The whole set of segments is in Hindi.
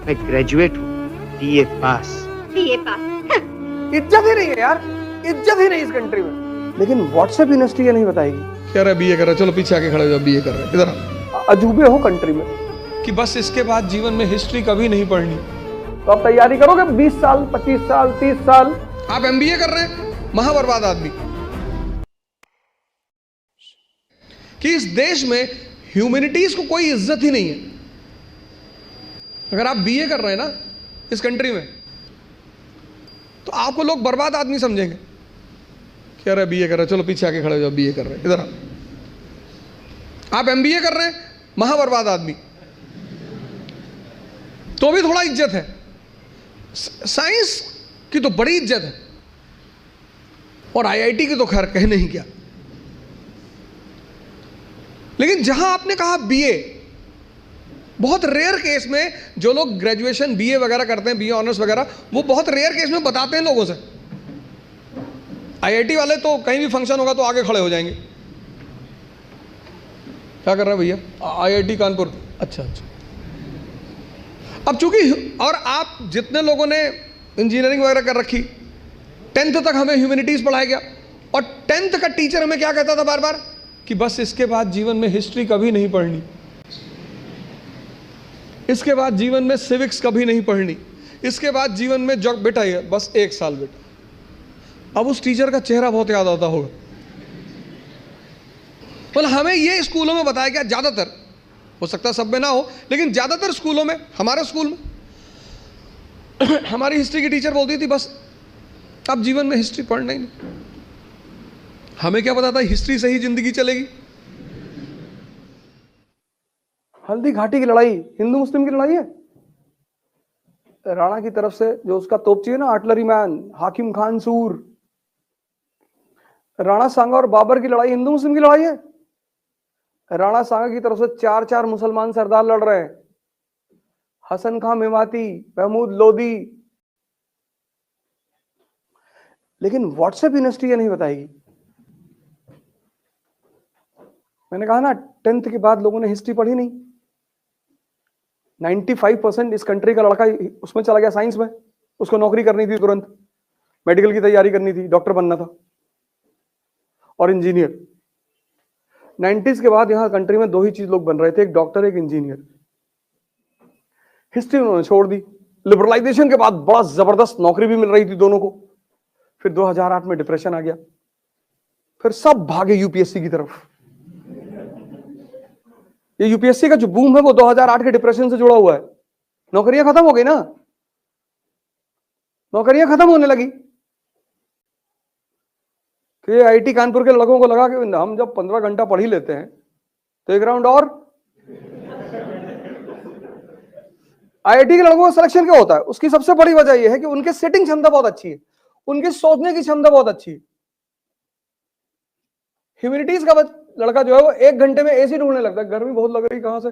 मैं ग्रेजुएट हूँ, बीए पास। बीए पास? इज्जत ही नहीं है यार, इज्जत ही नहीं इस कंट्री में। लेकिन व्हाट्सएप यूनिवर्सिटी ये नहीं बताएगी। कह रहा बीए कर रहा, चलो पीछे आके खड़े हो जाओ, बीए कर रहे इधर आओ। अजूबे हो कंट्री में कि बस इसके बाद जीवन में हिस्ट्री कभी नहीं पढ़नी। तो आप तैयारी करोगे 20 साल, 25 साल, 30 साल। आप एमबीए कर रहे हैं, महाबर्बाद आदमी। कि इस देश में ह्यूमैनिटीज को कोई इज्जत ही नहीं है। अगर आप बीए कर रहे हैं ना इस कंट्री में, तो आपको लोग बर्बाद आदमी समझेंगे। कह रहे बीए कर रहे, चलो पीछे आके खड़े हो जाओ, बीए कर रहे इधर आओ। आप एमबीए कर रहे हैं, महाबर्बाद आदमी, तो भी थोड़ा इज्जत है। साइंस की तो बड़ी इज्जत है, और आईआईटी की तो खैर कहने ही क्या। लेकिन जहां आपने कहा बीए, बहुत रेयर केस में जो लोग ग्रेजुएशन बीए वगैरह करते हैं, बीए ऑनर्स वगैरह, वो बहुत रेयर केस में बताते हैं लोगों से। आईआईटी वाले तो कहीं भी फंक्शन होगा तो आगे खड़े हो जाएंगे। क्या कर रहे हैं भैया? आईआईटी कानपुर। अच्छा अच्छा। अब चूंकि, और आप जितने लोगों ने इंजीनियरिंग वगैरह कर रखी, 10th तक हमें ह्यूमैनिटीज पढ़ाया गया, और 10th का टीचर हमें क्या कहता था बार बार कि बस इसके बाद जीवन में हिस्ट्री कभी नहीं पढ़नी, इसके बाद जीवन में सिविक्स कभी नहीं पढ़नी, इसके बाद जीवन में जो बेटा है बस 1 साल बेटा। अब उस टीचर का चेहरा बहुत याद आता होगा। मतलब हमें ये स्कूलों में बताया गया, ज्यादातर, हो सकता है सब में ना हो, लेकिन ज्यादातर स्कूलों में, हमारे स्कूल में हमारी हिस्ट्री की टीचर बोलती थी बस अब जीवन में हिस्ट्री पढ़ना ही नहीं। हमें क्या पता था हिस्ट्री से ही जिंदगी चलेगी। हल्दी घाटी की लड़ाई हिंदू मुस्लिम की लड़ाई है। राणा की तरफ से जो उसका तोपची है ना, आर्टिलरी मैन हाकिम खान सूर, राणा सांगा और बाबर की लड़ाई हिंदू मुस्लिम की लड़ाई है। राणा सांगा की तरफ से 4-4 मुसलमान सरदार लड़ रहे हैं, हसन खां मेवाती, महमूद लोदी। लेकिन व्हाट्सएप यूनिवर्सिटी ये नहीं बताएगी। मैंने कहा ना 10th के बाद लोगों ने हिस्ट्री पढ़ी नहीं। 95% इस कंट्री का लड़का उसमें चला गया साइंस में। उसको नौकरी करनी थी तुरंत, मेडिकल की तैयारी करनी थी, डॉक्टर बनना था और इंजीनियर। 90s के बाद यहां कंट्री में 2 ही चीज लोग बन रहे थे, एक डॉक्टर एक इंजीनियर। हिस्ट्री उन्होंने छोड़ दी। लिबरलाइजेशन के बाद बड़ा जबरदस्त नौकरी भी मिल रही थी दोनों को। फिर 2008 में डिप्रेशन आ गया, फिर सब भागे यूपीएससी की तरफ। ये यूपीएससी का जो बूम है वो 2008 के डिप्रेशन से जुड़ा हुआ है। नौकरियां खत्म हो गई ना, नौकरियां खत्म होने लगी। कि आईआईटी कानपुर के लड़कों को लगा कि हम जब 15 घंटा पढ़ ही लेते हैं तो एक राउंड और। आईआईटी के लड़कों का सिलेक्शन क्यों होता है? उसकी सबसे बड़ी वजह यह है कि उनके सेटिंग क्षमता बहुत अच्छी है, उनकी सोचने की क्षमता बहुत अच्छी है। ह्यूमैनिटीज का लड़का जो है वो 1 घंटे में एसी ढूंढने लगता है, गर्मी बहुत लग रही, कहां से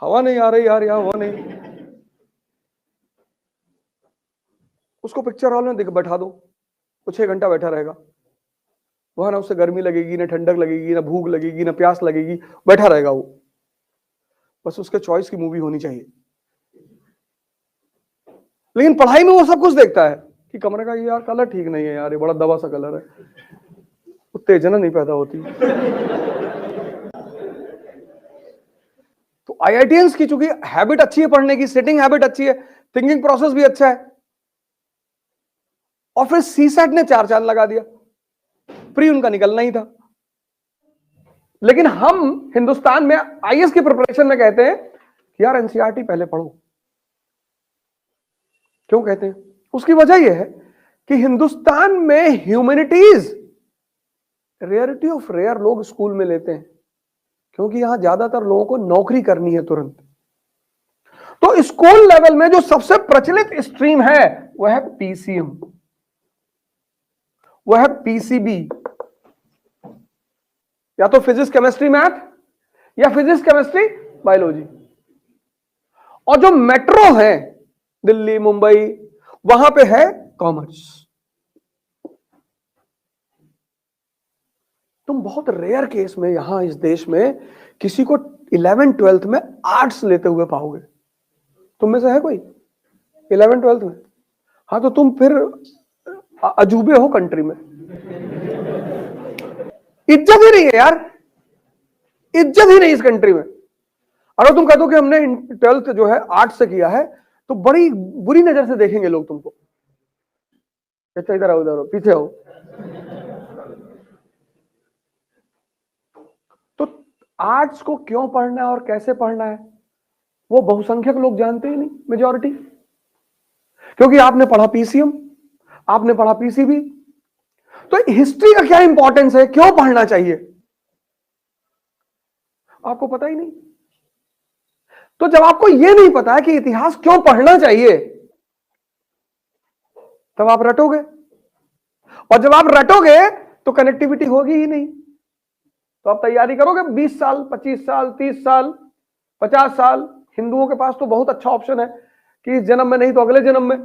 हवा नहीं आ रही यार, यहां हवा नहीं। उसको पिक्चर हॉल में बैठा दो, वो 6 घंटा बैठा रहेगा वहां। ना उससे गर्मी लगेगी, ना ठंडक लगेगी, ना भूख लगेगी, ना प्यास लगेगी, बैठा रहेगा वो। बस उसके चॉइस की मूवी होनी चाहिए। लेकिन पढ़ाई में वो सब कुछ देखता है कि कमरे का ये यार कलर ठीक नहीं है यार, ये बड़ा दबा सा कलर है, उत्तेजना नहीं पैदा होती। तो आईआईटीएंस की चूंकि हैबिट अच्छी है पढ़ने की, सेटिंग हैबिट अच्छी है, थिंकिंग प्रोसेस भी अच्छा है, और फिर सीसैट ने 4 चांद लगा दिया। प्री उनका निकलना ही था। लेकिन हम हिंदुस्तान में आईएएस की प्रिपरेशन में कहते हैं कि यार एनसीईआरटी पहले पढ़ो। क्यों कहते हैं? उसकी वजह यह है कि हिंदुस्तान में ह्यूमैनिटीज रेयरिटी ऑफ रेयर लोग स्कूल में लेते हैं, क्योंकि यहां ज्यादातर लोगों को नौकरी करनी है तुरंत। तो स्कूल लेवल में जो सबसे प्रचलित स्ट्रीम है वह है पीसीएम, वह है पीसीबी, या तो फिजिक्स केमिस्ट्री मैथ या फिजिक्स केमिस्ट्री बायोलॉजी। और जो मेट्रो है दिल्ली मुंबई, वहां पे है कॉमर्स। तुम बहुत रेयर केस में यहां इस देश में किसी को 11th 12th में आर्ट्स लेते हुए पाओगे। तुम में से है कोई? 11 12 में। हाँ तो तुम फिर अजूबे हो कंट्री में, इज्जत ही नहीं है यार, इज्जत ही नहीं इस कंट्री में। अगर तुम कह दो कि हमने 12th जो है आर्ट से किया है तो बड़ी बुरी नजर से देखेंगे लोग तुमको। अच्छा इधर आओ, इधर आओ, पीछे आओ। तो आर्ट्स को क्यों पढ़ना है और कैसे पढ़ना है वो बहुसंख्यक लोग जानते ही नहीं, मेजॉरिटी। क्योंकि आपने पढ़ा पीसीएम, आपने पढ़ा पीसीबी, तो हिस्ट्री का क्या इंपॉर्टेंस है, क्यों पढ़ना चाहिए, आपको पता ही नहीं। तो जब आपको यह नहीं पता है कि इतिहास क्यों पढ़ना चाहिए, तब आप रटोगे, और जब आप रटोगे तो कनेक्टिविटी होगी ही नहीं। तो आप तैयारी करोगे 20 साल, 25 साल, 30 साल, 50 साल। हिंदुओं के पास तो बहुत अच्छा ऑप्शन है कि इस जन्म में नहीं तो अगले जन्म में।